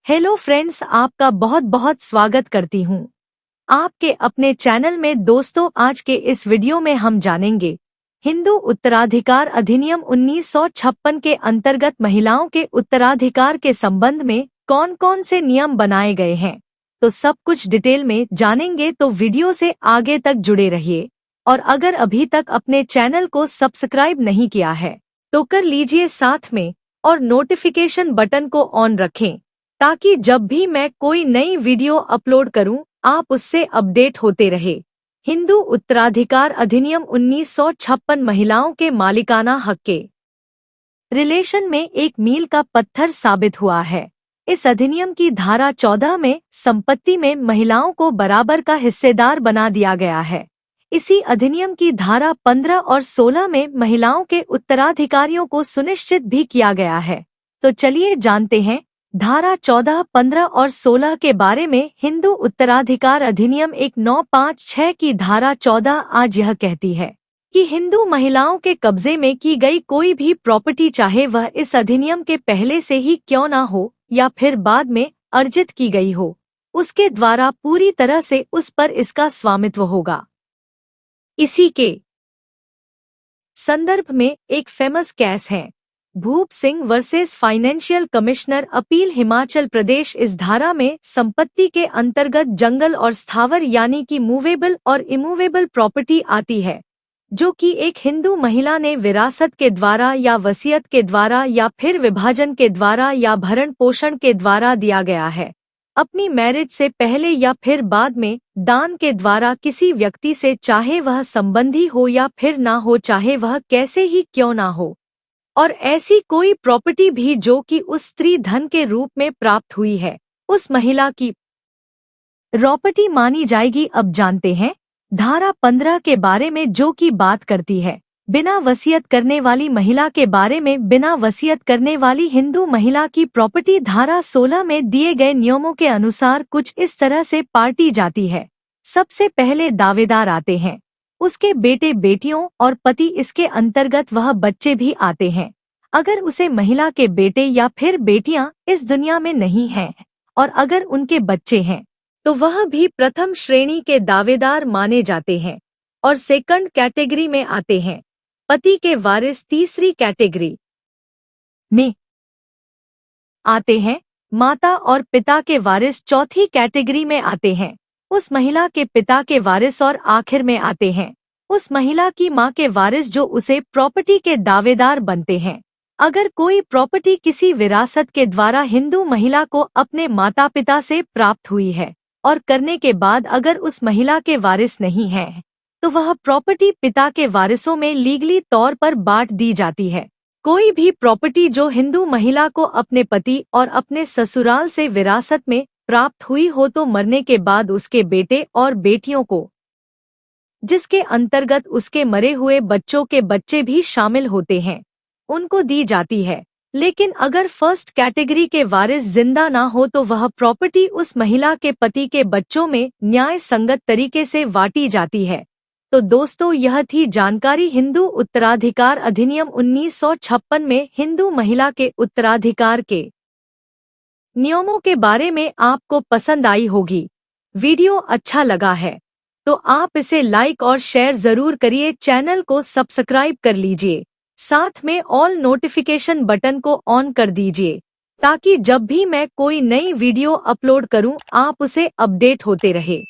Hello friends, आपका बहुत बहुत स्वागत करती हूँ आपके अपने चैनल में। दोस्तों, आज के इस वीडियो में हम जानेंगे हिंदू उत्तराधिकार अधिनियम 1956 के अंतर्गत महिलाओं के उत्तराधिकार के संबंध में कौन कौन से नियम बनाए गए हैं। तो सब कुछ डिटेल में जानेंगे, तो वीडियो से आगे तक जुड़े रहिए। और अगर अभी तक अपने चैनल को सब्सक्राइब नहीं किया है तो कर लीजिए साथ में, और नोटिफिकेशन बटन को ऑन रखें ताकि जब भी मैं कोई नई वीडियो अपलोड करूं आप उससे अपडेट होते रहे। हिंदू उत्तराधिकार अधिनियम 1956 महिलाओं के मालिकाना हक के रिलेशन में एक मील का पत्थर साबित हुआ है। इस अधिनियम की धारा 14 में संपत्ति में महिलाओं को बराबर का हिस्सेदार बना दिया गया है। इसी अधिनियम की धारा 15 और 16 में महिलाओं के उत्तराधिकारियों को सुनिश्चित भी किया गया है। तो चलिए जानते हैं धारा 14, 15 और 16 के बारे में। हिंदू उत्तराधिकार अधिनियम 1956 की धारा 14 आज यह कहती है कि हिंदू महिलाओं के कब्जे में की गई कोई भी प्रॉपर्टी, चाहे वह इस अधिनियम के पहले से ही क्यों ना हो या फिर बाद में अर्जित की गई हो, उसके द्वारा पूरी तरह से उस पर इसका स्वामित्व होगा। इसी के संदर्भ में एक फेमस केस है Bhoop Singh versus financial commissioner appeal Himachal Pradesh. इस धारा में संपत्ति के अंतर्गत जंगल और स्थावर यानी कि मूवेबल और इमूवेबल प्रॉपर्टी आती है, जो कि एक हिंदू महिला ने विरासत के द्वारा या वसीयत के द्वारा या फिर विभाजन के द्वारा या भरण पोषण के द्वारा दिया गया है, अपनी मैरिज से पहले या फिर बाद में दान के द्वारा किसी व्यक्ति से, चाहे वह संबंधी हो या फिर ना हो, चाहे वह कैसे ही क्यों ना हो। और ऐसी कोई प्रॉपर्टी भी जो कि उस स्त्री धन के रूप में प्राप्त हुई है, उस महिला की प्रॉपर्टी मानी जाएगी। अब जानते हैं धारा 15 के बारे में, जो कि बात करती है बिना वसीयत करने वाली महिला के बारे में। बिना वसीयत करने वाली हिंदू महिला की प्रॉपर्टी धारा 16 में दिए गए नियमों के अनुसार कुछ इस तरह से बांटी जाती है। सबसे पहले दावेदार आते हैं, उसके बेटे बेटियों और पति, इसके अंतर्गत वह बच्चे भी आते हैं। अगर उसे महिला के बेटे या फिर बेटियां इस दुनिया में नहीं हैं और अगर उनके बच्चे हैं तो वह भी प्रथम श्रेणी के दावेदार माने जाते हैं और सेकंड कैटेगरी में आते हैं। पति के वारिस तीसरी कैटेगरी में आते हैं। माता और पिता के वारिस चौथी कैटेगरी में आते हैं। उस महिला के पिता के वारिस और आखिर में आते हैं उस महिला की मां के वारिस, जो उसे प्रॉपर्टी के दावेदार बनते हैं। अगर कोई प्रॉपर्टी किसी विरासत के द्वारा हिंदू महिला को अपने माता पिता से प्राप्त हुई है और करने के बाद अगर उस महिला के वारिस नहीं है तो वह प्रॉपर्टी पिता के वारिसों में लीगली तौर पर बांट दी जाती है। कोई भी प्रॉपर्टी जो हिंदू महिला को अपने पति और अपने ससुराल से विरासत में प्राप्त हुई हो तो मरने के बाद उसके बेटे और बेटियों को, जिसके अंतर्गत उसके मरे हुए बच्चों के बच्चे भी शामिल होते हैं, उनको दी जाती है। लेकिन अगर फर्स्ट कैटेगरी के वारिस जिंदा ना हो तो वह प्रॉपर्टी उस महिला के पति के बच्चों में न्याय संगत तरीके से बांटी जाती है। तो दोस्तों, यह थी जानकारी हिंदू उत्तराधिकार अधिनियम 1956 में हिंदू महिला के उत्तराधिकार के नियमों के बारे में। आपको पसंद आई होगी। वीडियो अच्छा लगा है तो आप इसे लाइक और शेयर जरूर करिए। चैनल को सब्सक्राइब कर लीजिए, साथ में ऑल नोटिफिकेशन बटन को ऑन कर दीजिए ताकि जब भी मैं कोई नई वीडियो अपलोड करूं आप उसे अपडेट होते रहे।